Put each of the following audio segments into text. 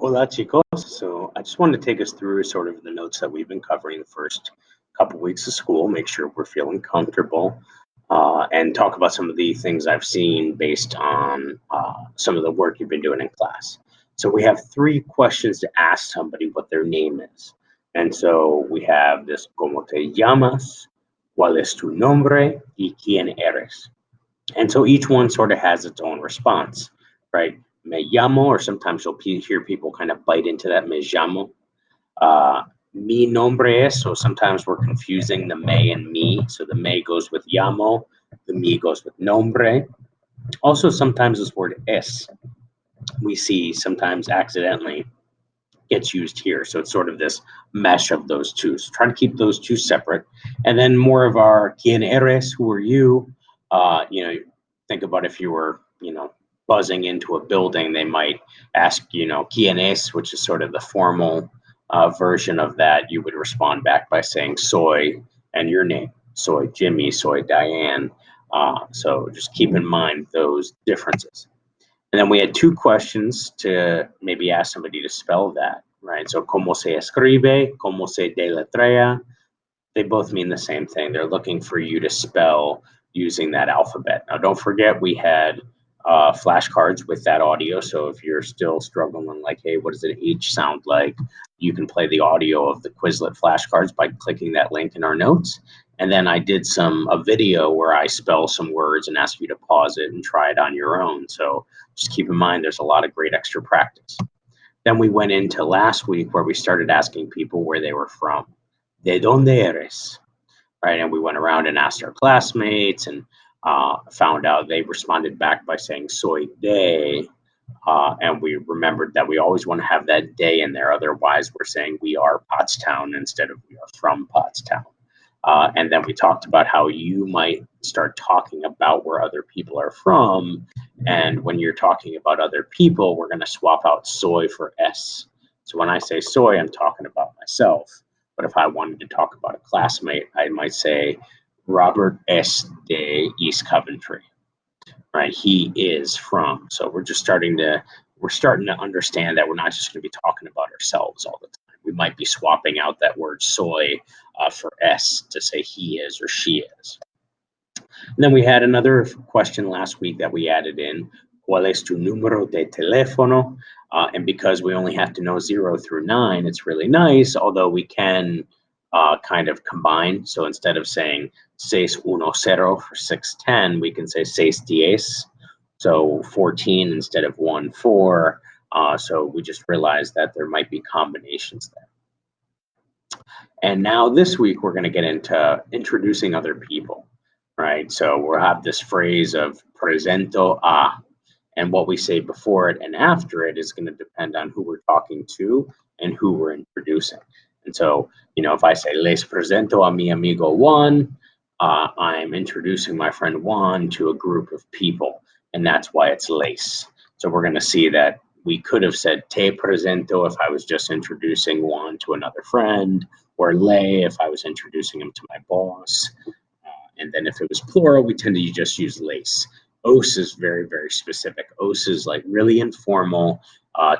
Hola, chicos. So I just wanted to take us through sort of the notes that we've been covering the first couple weeks of school, make sure we're feeling comfortable, and talk about some of the things I've seen based on some of the work you've been doing in class. So we have three questions to ask somebody what their name is. And so we have this, ¿Cómo te llamas? ¿Cuál es tu nombre? ¿Y quién eres? And so each one sort of has its own response, right? Me llamo, or sometimes you'll hear people kind of bite into that me llamo. Mi nombre es, so sometimes we're confusing the me and me. So the me goes with llamo, the me goes with nombre. Also, sometimes this word es we see sometimes accidentally gets used here. So it's sort of this mesh of those two. So try to keep those two separate. And then more of our quién eres, who are you? Think about if you were, buzzing into a building, they might ask, quién es, which is sort of the formal version of that. You would respond back by saying soy and your name. Soy Jimmy, soy Diane. So just keep in mind those differences. And then we had two questions to maybe ask somebody to spell that, right? So, ¿cómo se escribe? ¿Cómo se deletrea? They both mean the same thing. They're looking for you to spell using that alphabet. Now, don't forget we had flashcards with that audio. So if you're still struggling, like, hey, what does an H sound like? You can play the audio of the Quizlet flashcards by clicking that link in our notes. And then I did a video where I spell some words and ask you to pause it and try it on your own. So just keep in mind, there's a lot of great extra practice. Then we went into last week where we started asking people where they were from. ¿De dónde eres? Right, and we went around and asked our classmates and found out they responded back by saying soy de, and we remembered that we always want to have that day in there. Otherwise, we're saying we are Pottstown instead of we are from Pottstown. And then we talked about how you might start talking about where other people are from. And when you're talking about other people, we're going to swap out soy for S. So when I say soy, I'm talking about myself. But if I wanted to talk about a classmate, I might say Robert S. de East Coventry, right? He is from. So we're starting to understand that we're not just going to be talking about ourselves all the time. We might be swapping out that word soy for S to say he is or she is. And then we had another question last week that we added in. ¿Cuál es tu número de teléfono? And because we only have to know 0 through 9, it's really nice, although we can kind of combine. So instead of saying 610 for 610, we can say 610. So 14 instead of 14. So we just realized that there might be combinations there. And now this week, we're going to get into introducing other people, right? So we'll have this phrase of presento a, and what we say before it and after it is going to depend on who we're talking to and who we're introducing. And so, if I say les presento a mi amigo Juan, I'm introducing my friend Juan to a group of people, and that's why it's les. So we're going to see that we could have said te presento if I was just introducing Juan to another friend, or le if I was introducing him to my boss. And then if it was plural, we tend to just use les. Os is very, very specific. Os is like really informal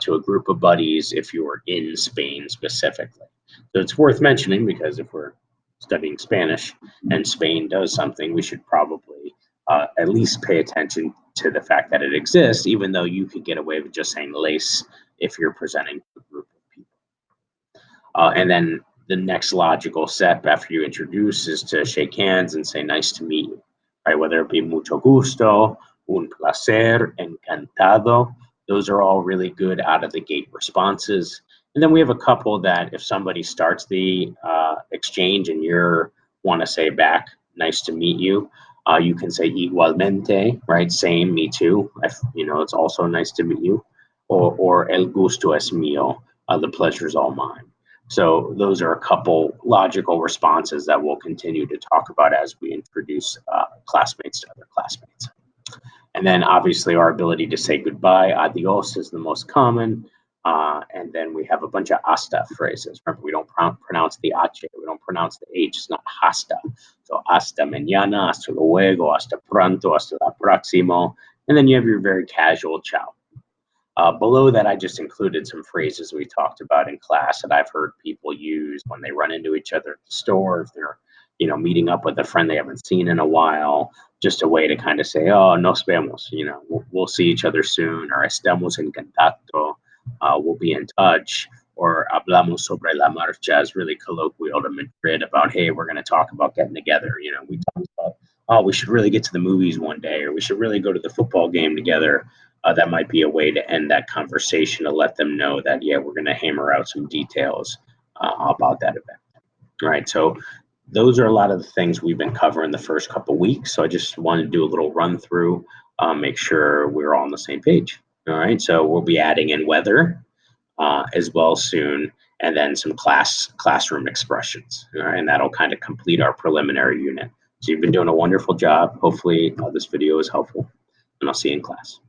to a group of buddies if you were in Spain specifically. So it's worth mentioning because if we're studying Spanish and Spain does something, we should probably at least pay attention to the fact that it exists, even though you could get away with just saying les if you're presenting to a group of people. And then the next logical step after you introduce is to shake hands and say nice to meet you, right? Whether it be mucho gusto, un placer, encantado. Those are all really good out of the gate responses. And then we have a couple that if somebody starts the exchange and you want to say back, nice to meet you, you can say igualmente, right? Same, me too. It's also nice to meet you. Or el gusto es mío, the pleasure's all mine. So those are a couple logical responses that we'll continue to talk about as we introduce classmates to other classmates. And then obviously our ability to say goodbye, adios, is the most common. And then we have a bunch of hasta phrases. Remember, we don't pronounce the H, we don't pronounce the H, it's not hasta. So hasta mañana, hasta luego, hasta pronto, hasta la próximo. And then you have your very casual ciao. Below that, I just included some phrases we talked about in class that I've heard people use when they run into each other at the store, if they're, meeting up with a friend they haven't seen in a while, just a way to kind of say, oh, nos vemos, we'll see each other soon, or estamos en contacto, we'll be in touch, or hablamos sobre la marcha is really colloquial to Madrid about, hey, we're going to talk about getting together. We talked about, oh, we should really get to the movies one day, or we should really go to the football game together. That might be a way to end that conversation, to let them know that, yeah, we're going to hammer out some details about that event. All right. So those are a lot of the things we've been covering the first couple of weeks. So I just wanted to do a little run through, make sure we're all on the same page. All right. So we'll be adding in weather as well soon, and then some classroom expressions. All right. And that'll kind of complete our preliminary unit. So you've been doing a wonderful job. Hopefully this video is helpful, and I'll see you in class.